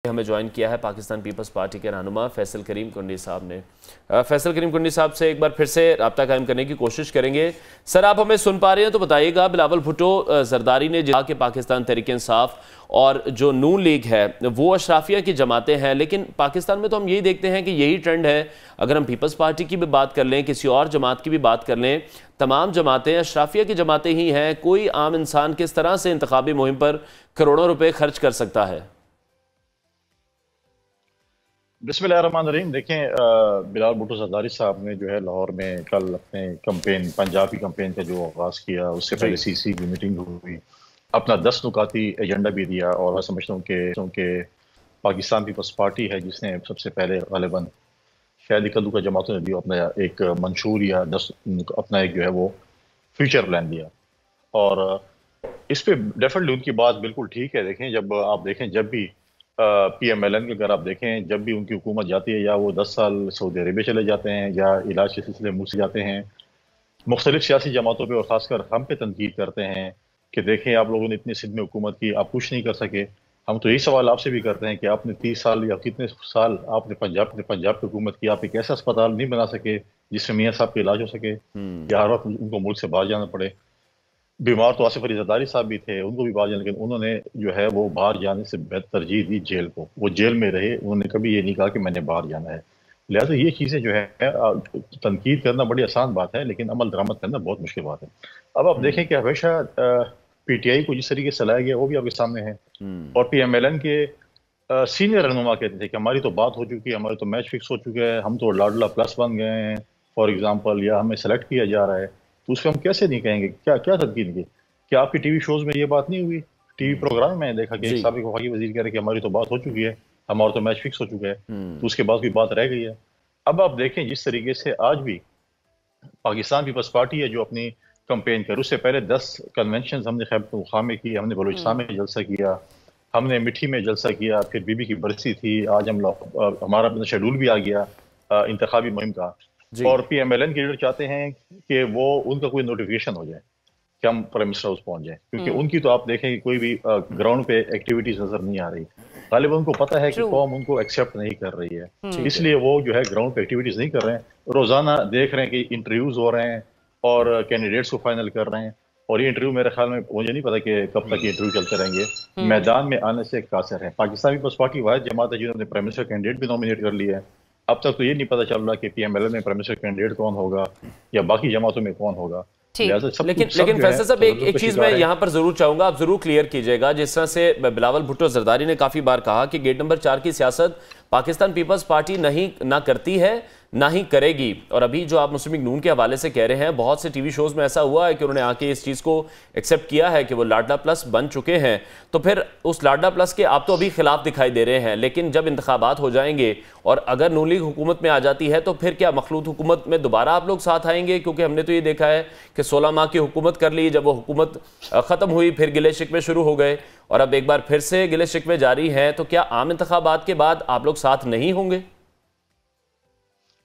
हमें ज्वाइन किया है पाकिस्तान पीपल्स पार्टी के रहनुमा फैसल करीम कुंडी साहब ने। फैसल करीम कुंडी साहब से एक बार फिर से राब्ता कायम करने की कोशिश करेंगे। सर, आप हमें सुन पा रहे हैं तो बताइएगा, बिलावल भुट्टो जरदारी ने कहा कि पाकिस्तान तहरीक इंसाफ और जो नून लीग है वो अशराफिया की जमातें हैं, लेकिन पाकिस्तान में तो हम यही देखते हैं कि यही ट्रेंड है। अगर हम पीपल्स पार्टी की भी बात कर लें, किसी और जमात की भी बात कर लें, तमाम जमातें अशराफिया की जमातें ही हैं। कोई आम इंसान किस तरह से इंतखाबी मुहिम पर करोड़ों रुपए खर्च कर सकता है? बिस्मिल्लाहिर्रहमानिर्रहीम। देखें, बिलावल भुट्टो जरदारी साहब ने जो है लाहौर में कल अपने कैंपेन, पंजाबी कैंपेन का जो आगाज़ किया, उससे पहले सीसी की मीटिंग हुई, अपना 10 नुकाती एजेंडा भी दिया। और मैं समझता हूँ कि पाकिस्तान पीपल्स पार्टी है जिसने सबसे पहले गालिबन शायद कद्दू का जमातों ने भी अपना एक मंशूर या 10 अपना एक जो है वो फ्यूचर प्लान दिया। और इस पे डेफिनेटली उनकी बात बिल्कुल ठीक है। देखें, जब आप देखें, जब भी PMLN के अगर आप देखें, जब भी उनकी हुकूमत जाती है, या वो 10 साल सऊदी अरेबिया चले जाते हैं या इलाज के सिलसिले मुल्क से जाते हैं, मुख्तलिफ सियासी जमातों पे और ख़ासकर हम पे तनकीद करते हैं कि देखें, आप लोगों ने इतनी सिंध में हुकूमत की, आप कुछ नहीं कर सके। हम तो यही सवाल आपसे भी करते हैं कि आपने 30 साल या कितने साल आपने पंजाब की हुकूमत की, आप एक ऐसा अस्पताल नहीं बना सके जिसमें मियाँ साहब का इलाज हो सके, या हर वक्त उनको मुल्क से बाहर जाना पड़े। बीमार तो आसिफ अली जरदारी साहब भी थे, उनको भी बाहर जाने, लेकिन उन्होंने जो है वो बाहर जाने से तरजीह दी जेल को। वो जेल में रहे, उन्होंने कभी ये नहीं कहा कि मैंने बाहर जाना है। लिहाजा ये चीज़ें जो है, तनकीद करना बड़ी आसान बात है, लेकिन अमल दरामद करना बहुत मुश्किल बात है। अब आप देखें कि हमेशा PTI को जिस तरीके से लाया गया वो भी आपके सामने है। और PMLN के सीनियर रहनुमा कहते थे कि हमारी तो बात हो चुकी है, हमारे तो मैच फिक्स हो चुके हैं, हम तो लाडला प्लस बन गए हैं फॉर एग्जाम्पल, या हमें सेलेक्ट किया जा रहा है, तो उस पर हम कैसे नहीं कहेंगे? क्या क्या तनकीद की? क्या आपकी टीवी शोज में ये बात नहीं हुई? टीवी प्रोग्राम में देखा कि एक साबिक वफाकी वजीर कह रहे कि हमारी तो बात हो चुकी है, हमारा तो मैच फिक्स हो चुका है, तो उसके बाद कोई बात रह गई है? अब आप देखें, जिस तरीके से आज भी पाकिस्तान पीपल्स पार्टी है जो अपनी कंपेन कर, उससे पहले 10 कन्वेंशन हमने खैबर पख्तूनख्वा में की, हमने बलूचिस्तान में जलसा किया, हमने मिठी में जलसा किया, फिर बीबी की बरसी थी, आज हमारा अपना शेड्यूल भी आ गया इंतखाबी मुहिम का। और PMLN के लीडर चाहते हैं कि वो उनका कोई नोटिफिकेशन हो जाए कि हम प्राइम मिनिस्टर हाउस पहुंच जाए, क्योंकि उनकी तो आप देखें कि कोई भी ग्राउंड पे एक्टिविटीज नजर नहीं आ रही। गालिबा उनको पता है कि कौम उनको एक्सेप्ट नहीं कर रही है, इसलिए वो जो है ग्राउंड पे एक्टिविटीज नहीं कर रहे हैं। रोजाना देख रहे हैं कि इंटरव्यूज हो रहे हैं और कैंडिडेट्स को फाइनल कर रहे हैं, और ये इंटरव्यू मेरे ख्याल में, मुझे नहीं पता कि कब तक ये इंटरव्यू चलते रहेंगे। मैदान में आने से कासिर है। पाकिस्तान पीपल्स पार्टी वाहिद जमात है जिन्होंने प्राइम मिनिस्टर कैंडिडेट भी नॉमिनेट कर लिया है। अब तक तो ये नहीं पता चल रहा कि PMLN में प्राइम मिनिस्टर कैंडिडेट कौन होगा या बाकी जमातों में कौन होगा। लेकिन फैसल साहब, एक चीज मैं यहाँ पर जरूर चाहूंगा, आप जरूर क्लियर कीजिएगा। जिस तरह से बिलावल भुट्टो जरदारी ने काफी बार कहा कि गेट नंबर 4 की सियासत पाकिस्तान पीपल्स पार्टी ना करती है, ना ही करेगी। और अभी जो आप मुस्लिम लीग नून के हवाले से कह रहे हैं, बहुत से टीवी शोज में ऐसा हुआ है कि उन्होंने आके इस चीज को एक्सेप्ट किया है कि वो लाडला प्लस बन चुके हैं। तो फिर उस लाडला प्लस के आप तो अभी खिलाफ दिखाई दे रहे हैं, लेकिन जब इंतखाबात हो जाएंगे और अगर नून लीग हुकूमत में आ जाती है, तो फिर क्या मखलूत हुकूमत में दोबारा आप लोग साथ आएंगे? क्योंकि हमने तो ये देखा है कि 16 माह की हुकूमत कर ली, जब वो हुकूमत खत्म हुई फिर गिले शिकवे शुरू हो गए, और अब एक बार फिर से गिले शिकवे जारी हैं। तो क्या आम इंतखाबात के बाद आप लोग साथ नहीं होंगे?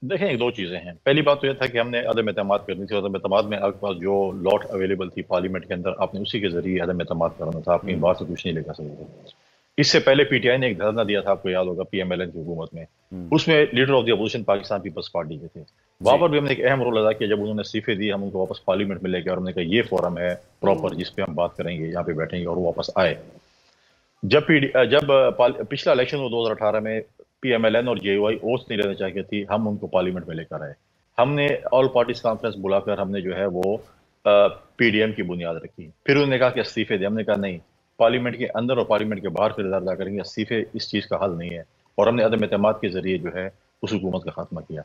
देखें, 2 चीज़ें हैं। पहली बात तो यह था कि हमने अदम एतमाद करनी थी। अदम एतमाद में आपके पास जो लॉट अवेलेबल थी पार्लियामेंट के अंदर, आपने उसी के जरिए अदम एतमाद करना था, अपनी बात से कुछ नहीं लेकर सकते थे। इससे पहले PTI ने एक धरना दिया था, आपको याद होगा, PMLN की हुकूमत में। उसमें leader of the opposition Pakistan Peoples Party के थे। वहां पर भी हमने एक अहम रोल अदा किया। जब उन्होंने इस्तीफे दिए, हम उनको वापस पार्लियामेंट में लेके, और हमने कहा ये फोरम है प्रॉपर जिसपे हम बात करेंगे, यहाँ पे बैठेंगे, और वो वापस आए। जब पिछला इलेक्शन हो 2018 में, PMLN और JOI ओथ नहीं लेना चाहती थी, हम उनको पार्लियामेंट में लेकर आए। हमने ऑल पार्टीज कॉन्फ्रेंस बुलाकर हमने जो है वो PDM की बुनियाद रखी। फिर उन्होंने कहा कि इस्तीफे दे, हमने कहा नहीं, पार्लियामेंट के अंदर और पार्लियामेंट के बाहर किरदार अदा करेंगे, इस्तीफे इस चीज का हल नहीं है। और हमने अदम एतमाद के जरिए जो है उस हुकूमत का खात्मा किया।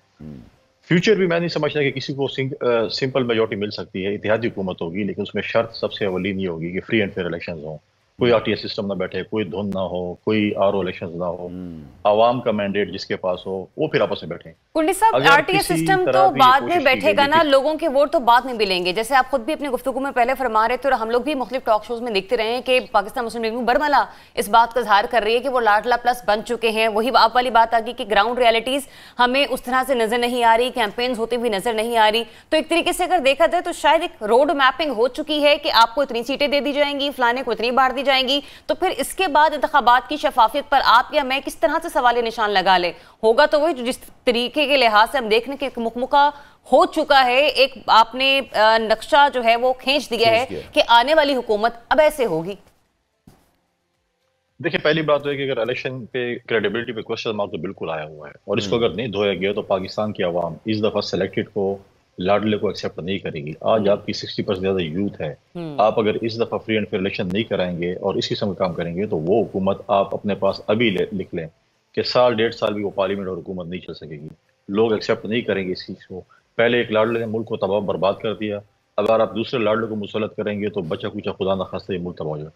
फ्यूचर भी मैं नहीं समझता कि किसी को सिंपल मेजोरिटी मिल सकती है, इत्तेहादी हुकूमत होगी, लेकिन उसमें शर्त सबसे अवलीन ये होगी कि फ्री एंड फेयर इलेक्शन हो, कोई RTI सिस्टम ना बैठे, कोई धुन ना हो, कोई RO इलेक्शन ना हो, आवाम का मैंडेट जिसके पास हो वो फिर आपस में बैठे। कुंडी साहब, RTI सिस्टम तो बाद में बैठेगा ना, लोगों के वोट तो बाद में मिलेंगे। जैसे आप खुद भी अपनी गुफ्तगू में पहले फरमा रहे थे, और हम लोग भी मुख्तलिफ टॉक शोज में देखते रहे हैं कि पाकिस्तान मुस्लिम लीग बरमला इस बात का इजहार कर रही है कि वो लाडला प्लस बन चुके हैं। वही आप वाली बात आ गई कि ग्राउंड रियलिटीज हमें उस तरह से नजर नहीं आ रही, कैंपेन्स होती हुई नजर नहीं आ रही। तो एक तरीके से अगर देखा जाए तो शायद एक रोड मैपिंग हो चुकी है कि आपको इतनी सीटें दे दी जाएंगी, फलाने को इतनी बार दी جائیں گی تو پھر اس کے بعد انتخابات کی شفافیت پر آپ یا میں کس طرح سے سوال نشان لگا لیں؟ ہوگا تو وہی جس طریقے کے لحاظ سے ہم دیکھنے کے مکمکہ ہو چکا ہے، ایک آپ نے نقشہ جو ہے وہ کھینچ دیا ہے کہ آنے والی حکومت اب ایسے ہوگی۔ دیکھیں پہلی بات ہے کہ اگر الیکشن پہ کریڈیبلٹی پہ کوشچن مارک تو بالکل آیا ہوا ہے، اور اس کو اگر نہیں دھویا گیا تو پاکستان کی عوام اس دفعہ سلیکٹڈ کو، لاڈلے کو ایکسیپٹ نہیں کرے گی۔ آج آپ کی 60% زیادہ یوتھ ہے، آپ اگر اس دفعہ فری اینڈ فیئر الیکشن نہیں کرائیں گے اور اس قسم کا کام کریں گے تو وہ حکومت آپ اپنے پاس ابھی لکھ لیں کہ سال 1.5 سال بھی وہ پارلیمنٹ اور حکومت نہیں چل سکے گی۔ لوگ ایکسیپٹ نہیں کریں گے اس چیز کو۔ پہلے ایک لاڈلے نے ملک کو تباہ برباد کر دیا، اگر آپ دوسرے لاڈلے کو مسلط کریں گے تو بچہ کچھ خدا نخواستہ یہ ملک تباہ ہو جائے۔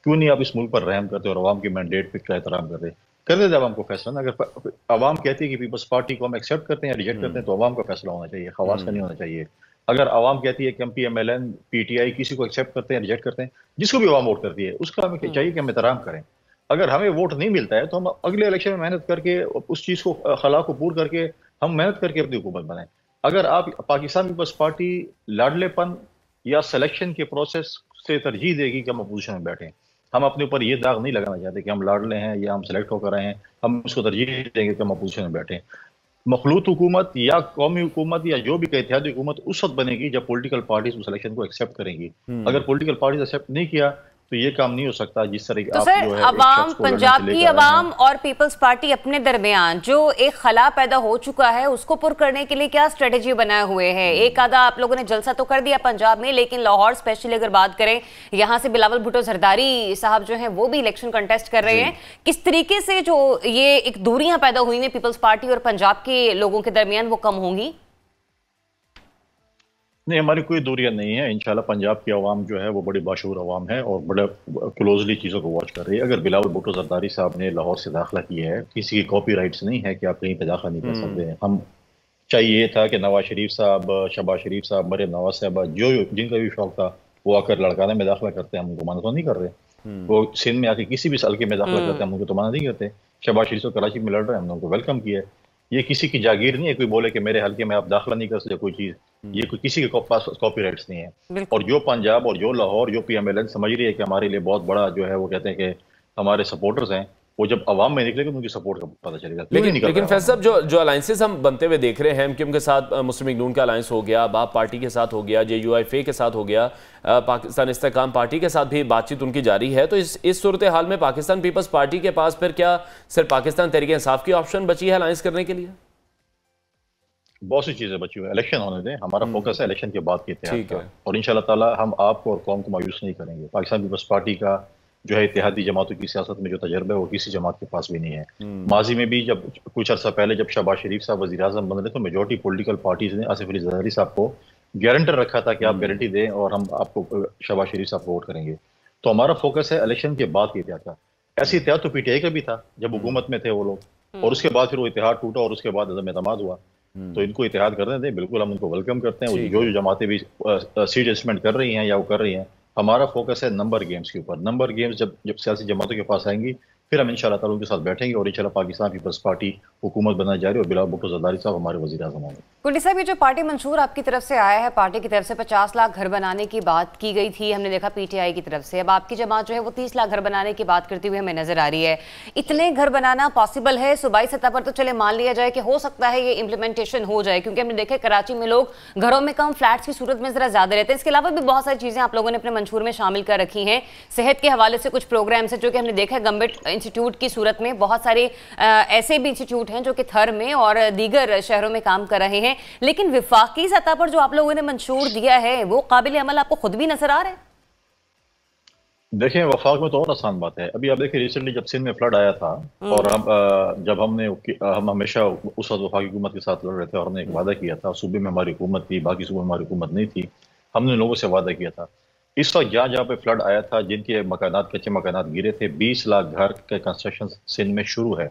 کیوں نہیں آپ اس ملک پر رحم کرتے اور عوام کے مینڈیٹ پہ کا احترام کرتے؟ کر دیتے عوام کو فیصلہ نا۔ اگر عوام کہتی ہے کہ پیپلز پارٹی کو ہم ایکسیپٹ کرتے ہیں یا ریجیکٹ کرتے ہیں تو عوام کا فیصلہ ہونا چاہیے، خواص کا نہیں ہونا چاہیے۔ اگر عوام کہتی ہے کہ ہم P M L N, P T I کسی کو ایکسیپٹ کرتے ہیں ریجیکٹ کرتے ہیں، جس کو بھی عوام ووٹ کرتی ہے اس کا ہمیں چاہیے کہ ہم احترام کریں۔ اگر ہمیں ووٹ نہیں ملتا ہے تو ہم اگلے الیکشن میں محنت کر کے اس چیز کو خلا کو پور کر کے ہم محنت کر کے اپنی حکومت بنائیں۔ اگر آپ پاکستان پیپلز پارٹی لاڈلے پن یا سلیکشن کے پروسیس سے ترجیح دے گی کہ ہم اپوزیشن میں بیٹھیں، ہم اپنے اوپر یہ داغ نہیں لگانا چاہتے کہ ہم لاڈلے ہیں یا ہم سلیکٹ ہو کر آئے ہیں، ہم اس کو ترجیح دیں گے کہ ہم اپوزیشن میں بیٹھیں۔ مخلوط حکومت یا قومی حکومت یا جو بھی کہ اتحادی حکومت اس وقت بنے گی جب پولیٹیکل پارٹیز اس الیکشن کو ایکسیپٹ کریں گی۔ اگر پولیٹیکل پارٹیز ایکسیپٹ نہیں کیا تو یہ کام نہیں ہو سکتا جس طرح تو سر عوام، پنجاب کی عوام اور پیپلز پارٹی اپنے درمیان جو ایک خلا پیدا ہو چکا ہے اس کو پر کرنے کے لیے کیا اسٹریٹجی بنائے ہوئے ہیں؟ ایک آدھا آپ لوگوں نے جلسہ تو کر دیا پنجاب میں، لیکن لاہور اسپیشلی اگر بات کریں یہاں سے بلاول بھٹو زرداری صاحب جو ہیں وہ بھی الیکشن کنٹیسٹ کر رہے ہیں، کس طریقے سے جو یہ ایک دوریاں پیدا ہوئی ہیں پیپلز پارٹی اور پنجاب کے لوگوں کے درمیان وہ کم ہوں گی؟ نہیں، ہماری کوئی دوریاں نہیں ہے۔ انشاءاللہ پنجاب کی عوام جو ہے وہ بڑی باشعور عوام ہے اور بڑے کلوزلی چیزوں کو واچ کر رہی ہے۔ اگر بلاول بھٹو زرداری صاحب نے لاہور سے داخلہ کیا ہے، کسی کی کاپی رائٹس نہیں ہے کہ آپ کہیں پہ داخلہ نہیں کر سکتے ہیں۔ ہم چاہیے یہ تھا کہ نواز شریف صاحب، شہباز شریف صاحب، مریم نواز صاحبہ جو جن کا بھی شوق تھا وہ آ کر لڑکانے میں داخلہ کرتے ہیں، ہم ان کو منع تو نہیں کر رہے۔ وہ سندھ میں آ کے کسی بھی حلقے میں داخلہ کرتے ہیں، ہم ان کو تو منع نہیں کرتے۔ شہباز شریف کراچی میں لڑ رہے ہیں، ہم نے ان کو ویلکم کیا ہے۔ یہ کسی کی جاگیر نہیں ہے کوئی بولے کہ میرے حلقے میں آپ داخلہ نہیں کر سکتے کوئی چیز، یہ کوئی کسی کے پاس کاپی رائٹس نہیں ہے۔ اور جو پنجاب اور جو لاہور، جو پی ایم ایل این سمجھ رہی ہے کہ ہمارے لیے بہت بڑا جو ہے وہ کہتے ہیں کہ ہمارے سپورٹرز ہیں، وہ جب عوام میں نکلے گا ان کی سپورٹ کا پتہ چلے گا۔ لیکن فیصل صاحب جو الائنسز ہم بنتے ہوئے دیکھ رہے ہیں، ایم کیو ایم کے ساتھ مسلم لیگ نون کا الائنس ہو گیا، اب آپ پارٹی کے ساتھ ہو گیا، جے یو آئی فے کے ساتھ ہو گیا، پاکستان استحکام پارٹی کے ساتھ بھی بات چیت ان کی جاری ہے، تو اس صورتحال میں پاکستان پیپلز پارٹی کے پاس پھر کیا صرف پاکستان تحریک انصاف کی آپشن بچی ہے الائنس کرنے کے لیے؟ بہت سی چیزیں بچی ہوئی ہیں، الیکشن ہونے دیں، ہمارا فوکس ہے الیکشن کے بعد کے اتحاد کا، اور انشاءاللہ تعالی ہم آپ کو اور قوم کو مایوس نہیں کریں گے۔ پاکستان پیپلز پارٹی کا جو ہے اتحادی جماعتوں کی سیاست میں جو تجربہ ہے وہ کسی جماعت کے پاس بھی نہیں ہے۔ ماضی میں بھی جب کچھ عرصہ پہلے جب شہباز شریف صاحب وزیر اعظم بن رہے تو میجورٹی پولیٹیکل پارٹیز نے آصف علی زرداری صاحب کو گارنٹر رکھا تھا کہ آپ گارنٹی دیں اور ہم آپ کو شہباز شریف صاحب کو ووٹ کریں گے۔ تو ہمارا فوکس ہے الیکشن کے بعد کے اتحاد کا۔ ایسی اتحاد تو پی ٹی آئی کا بھی تھا جب حکومت میں تھے وہ لوگ، اور اس کے بعد پھر وہ اتحاد ٹوٹا اور اس کے بعد عدم اعتماد ہوا۔ تو ان کو اتحاد کرنے دیں، بالکل ہم ان کو ویلکم کرتے ہیں۔ جو جماعتیں بھی سیٹ ایڈجسٹمنٹ کر رہی ہیں یا وہ کر رہی ہیں، ہمارا فوکس ہے نمبر گیمز کے اوپر۔ نمبر گیمز جب سیاسی جماعتوں کے پاس آئیں گی پھر ہم انشاءاللہ تعالیٰ ان کے ساتھ بیٹھیں گے اور انشاءاللہ پاکستان پیپلز پارٹی حکومت بننا جاری اور بلاول بھٹو زرداری صاحب ہمارے وزیر اعظم ہوں گے۔ کنڈی صاحب، یہ جو پارٹی منشور آپ کی طرف سے آیا ہے، پارٹی کی طرف سے 50 لاکھ گھر بنانے کی بات کی گئی تھی، ہم نے دیکھا پی ٹی آئی کی طرف سے، اب آپ کی جماعت جو ہے وہ 30 لاکھ گھر بنانے کی بات کرتی ہوئی ہمیں نظر آ رہی ہے۔ اتنے گھر بنانا پاسبل ہے؟ صوبائی سطح پر تو چلے مان لیا جائے کہ ہو سکتا ہے یہ امپلیمنٹیشن ہو جائے، کیونکہ ہم نے دیکھا کراچی میں لوگ گھروں میں کم، فلیٹس کی صورت میں ذرا زیادہ رہتے ہیں۔ اس کے علاوہ بھی بہت ساری چیزیں آپ لوگوں نے اپنے منشور میں شامل کر رکھی ہیں۔ صحت کے حوالے سے کچھ پروگرامز ہیں جو کہ ہم نے دیکھا گمبٹ انسٹیٹیوٹ کی صورت میں، بہت سارے ایسے بھی انسٹیٹیوٹ ہیں جو کہ تھر میں اور دیگر شہروں میں کام کر رہے ہیں، لیکن وفاقی سطح پر جو آپ لوگوں نے منشور دیا ہے وہ قابل عمل آپ کو خود بھی نظر آ رہا ہے؟ دیکھیں وفاق میں تو اور آسان بات ہے۔ ابھی آپ دیکھیں ریسنٹلی جب سندھ میں فلڈ آیا تھا اور جب ہم ہمیشہ اس وقت وفاقی حکومت کے ساتھ لڑ رہے تھے اور ہم نے ایک وعدہ کیا تھا، صوبے میں ہماری حکومت تھی، باقی صوبوں میں ہماری حکومت نہیں تھی، ہم نے لوگوں سے وعدہ کیا تھا۔ اس وقت جہاں پہ فلڈ آیا تھا، جن کے مکانات کچے مکانات گرے تھے، 20 لاکھ گھر کے کنسٹرکشن سندھ میں شروع ہے،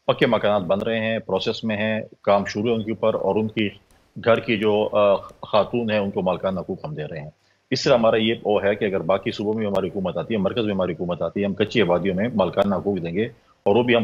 پکے مکانات بن رہے ہیں، پروسیس میں ہیں، کام شروع ہے ان کے اوپر، اور ان کی گھر کی جو خاتون ہیں ان کو مالکان حقوق ہم دے رہے ہیں۔ اس طرح ہمارا یہ وہ ہے کہ اگر باقی صوبوں میں ہماری حکومت آتی ہے، مرکز میں ہماری حکومت آتی ہے، ہم کچی آبادیوں میں مالکان حقوق دیں گے اور وہ بھی ہم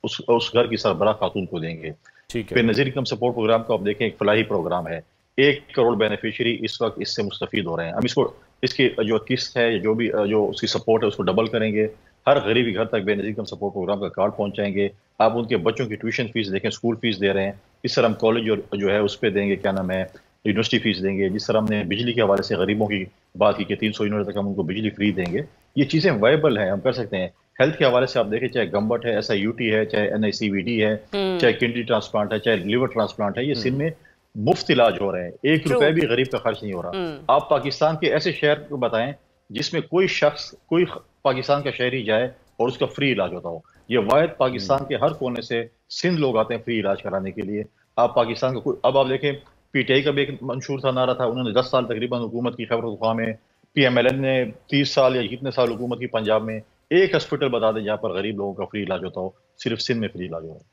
اس گھر کی سربراہ خاتون کو دیں گے۔ پھر نذیر انکم سپورٹ پروگرام کو آپ دیکھیں، ایک فلاحی پروگرام ہے، 1 کروڑ بینیفیشری اس وقت اس سے مستفید ہو رہے ہیں۔ ہم اس کو इसकी जो किस्त है, जो भी जो उसकी सपोर्ट है, उसको डबल करेंगे। हर गरीबी घर तक बेनज़ीर इनकम सपोर्ट प्रोग्राम का कार्ड पहुंचाएंगे। आप उनके बच्चों की ट्यूशन फीस देखें, स्कूल फीस दे रहे हैं, इस तरह हम कॉलेज जो है उस पर देंगे, क्या नाम है, यूनिवर्सिटी फीस देंगे। जिस तरह हमने बिजली के हवाले से गरीबों की बात की कि 300 यूनिट तक हम उनको बिजली फ्री देंगे, ये चीज़ें वायबल हैं, हम कर सकते हैं। हेल्थ के हवाले से आप देखें, चाहे गम्बट है, SIUT है, चाहे NICVD है, चाहे किडनी ट्रांसप्लांट है, चाहे लिवर ट्रांसप्लांट है, ये सिंध में मुफ्त इलाज हो रहे हैं। 1 रुपए भी गरीब का खर्च नहीं हो रहा। आप पाकिस्तान के ऐसे शहर को बताएं जिसमें कोई शख्स, कोई पाकिस्तान का शहरी जाए और उसका फ्री इलाज होता हो। ये वायद पाकिस्तान के हर कोने से सिंध लोग आते हैं फ्री इलाज कराने के लिए। आप पाकिस्तान का कोई, अब आप देखें PTI का भी एक मंशूर था, नारा था, उन्होंने 10 साल तकरीबन हुकूमत की, खैबर पख्तूनख्वा में। PMLN ने 30 साल या कितने साल हुकूमत की पंजाब में। एक हॉस्पिटल बता दें जहाँ पर गरीब लोगों का फ्री इलाज होता हो, सिर्फ सिंध में फ्री इलाज हो रहा है।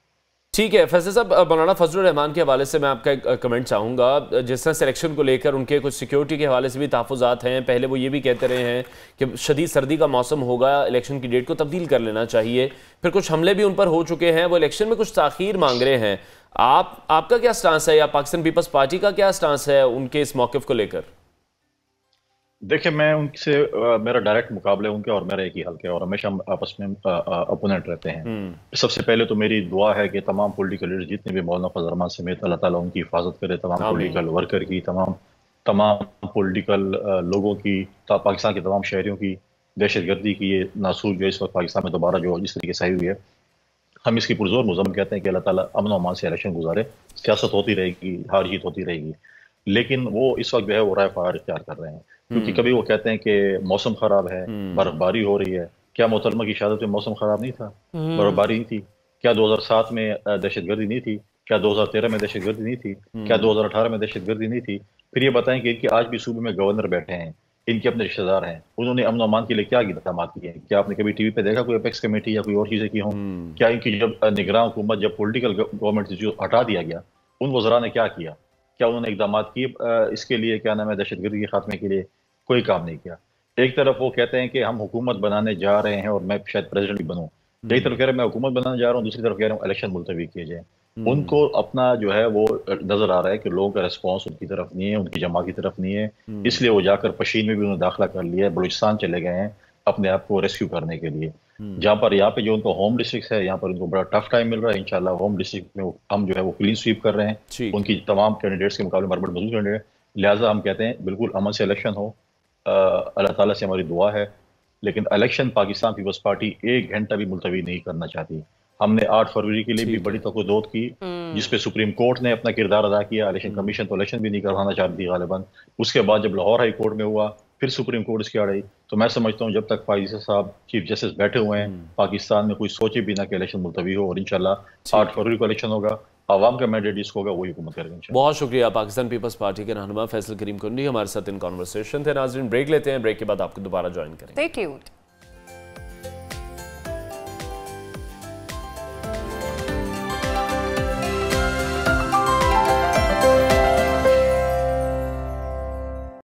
ठीक है फैसल साहब, मौलाना फजलुर रहमान के हवाले से मैं आपका एक कमेंट चाहूँगा। जिस तरह सिलेक्शन को लेकर उनके कुछ सिक्योरिटी के हवाले से भी तहफ़्फ़ुज़ात हैं। पहले वो ये भी कहते रहे हैं कि शदीद सर्दी का मौसम होगा, इलेक्शन की डेट को तब्दील कर लेना चाहिए। फिर कुछ हमले भी उन पर हो चुके हैं, वो इलेक्शन में कुछ ताख़ीर मांग रहे हैं। आपका क्या स्टांस है, या पाकिस्तान पीपल्स पार्टी का क्या स्टांस है उनके इस मौक़िफ़ को लेकर? देखिए, मैं उनसे मेरा डायरेक्ट मुकाबला है उनके और मेरा एक ही हल्का है, और हमेशा हम आपस में अपोनेंट रहते हैं। सबसे पहले तो मेरी दुआ है कि तमाम पॉलिटिकल लीडर जितने भी मौलाना फजल रहमान समेत, अल्लाह ताला उनकी हिफाजत करे, तमाम पॉलिटिकल वर्कर की, तमाम पॉलिटिकल लोगों की, पाकिस्तान के तमाम शहरियों की। दहशतगर्दी की ये नासूर जो इस वक्त पाकिस्तान में दोबारा जो जिस तरीके से आई हुई है, हम इसकी पुरजोर मजम्मत कहते हैं कि अल्लाह ताला अमन और अमान से इलेक्शन गुजारे। सियासत होती रहेगी, हार जीत होती रहेगी, लेकिन वो इस वक्त जो है वो राय फार इख्तियार कर रहे हैं। क्योंकि कभी वो कहते हैं कि मौसम खराब है, बर्फबारी हो रही है। क्या मोहतरमा की शहादत में मौसम खराब नहीं था, बर्फबारी नहीं थी? क्या 2007 में दहशतगर्दी नहीं थी? क्या 2013 में दहशतगर्दी नहीं थी? क्या 2018 में दहशतगर्दी नहीं थी? फिर ये बताएं कि इनके आज भी सूबे में गवर्नर बैठे हैं, इनके अपने रिश्तेदार हैं, उन्होंने अमन अमान के लिए क्या इक़दाम किए हैं? क्या आपने कभी टीवी पे देखा कोई अपेक्स कमेटी या कोई और चीज़ें की हों? क्या इनकी जब निगरान हुकूमत, जब पॉलिटिकल गवर्नमेंट जो हटा दिया गया, उन वज़रा ने क्या किया? क्या उन्होंने इक़दाम किए इसके लिए, क्या नाम है, दहशतगर्दी के खात्मे के लिए? कोई काम नहीं किया। एक तरफ वो कहते हैं कि हम हुकूमत बनाने जा रहे हैं और मैं शायद प्रेसिडेंट भी बनूं, एक तरफ कह रहे हैं मैं हुकूमत बनाने जा रहा हूं, दूसरी तरफ कह रहा हूं इलेक्शन मुलतवी किए जाए। उनको अपना जो है वो नजर आ रहा है कि लोगों का रिस्पॉन्स उनकी तरफ नहीं है, उनकी जमा की तरफ नहीं है, इसलिए वो जाकर पशीन में भी उन्होंने दाखिला कर लिया है, बलूचिस्तान चले गए हैं अपने आप को रेस्क्यू करने के लिए। जहाँ पर यहाँ पे जो उनको होम डिस्ट्रिक्ट है, यहाँ पर उनको बड़ा टफ टाइम मिल रहा है। इंशाल्लाह होम डिस्ट्रिक्ट में हम जो है वो क्लीन स्वीप कर रहे हैं उनकी तमाम कैंडिडेट्स के मुकाबले मरबट मजबूत कैंडिडेट। लिहाजा हम कहते हैं बिल्कुल अमन से इलेक्शन हो, अल्लाह ताला से हमारी दुआ है। लेकिन इलेक्शन पाकिस्तान पीपल्स पार्टी 1 घंटा भी मुलतवी नहीं करना चाहती। हमने 8 फरवरी के लिए भी बड़ी तकदोद की, जिसपे सुप्रीम कोर्ट ने अपना किरदार अदा किया। इलेक्शन कमीशन तो इलेक्शन भी नहीं करवाना चाहती गालिबन। उसके बाद जब लाहौर हाई कोर्ट में हुआ, फिर सुप्रीम कोर्ट इसकी आ रही। तो मैं समझता हूँ जब तक फाइज़ साहब चीफ जस्टिस बैठे हुए हैं, पाकिस्तान में कोई सोचे भी ना कि इलेक्शन मुलतवी हो, और इंशाल्लाह 8 फरवरी को इलेक्शन होगा। आवाम का मैंडेट जिसको होगा वही हुकूमत करेंगे। बहुत शुक्रिया। पाकिस्तान पीपल्स पार्टी के रहनुमा फैसल करीम कुंडी हमारे साथ इन कॉन्वर्सेशन थे। नाज़रीन, ब्रेक लेते हैं, ब्रेक के बाद आपको दोबारा ज्वाइन करेंगे।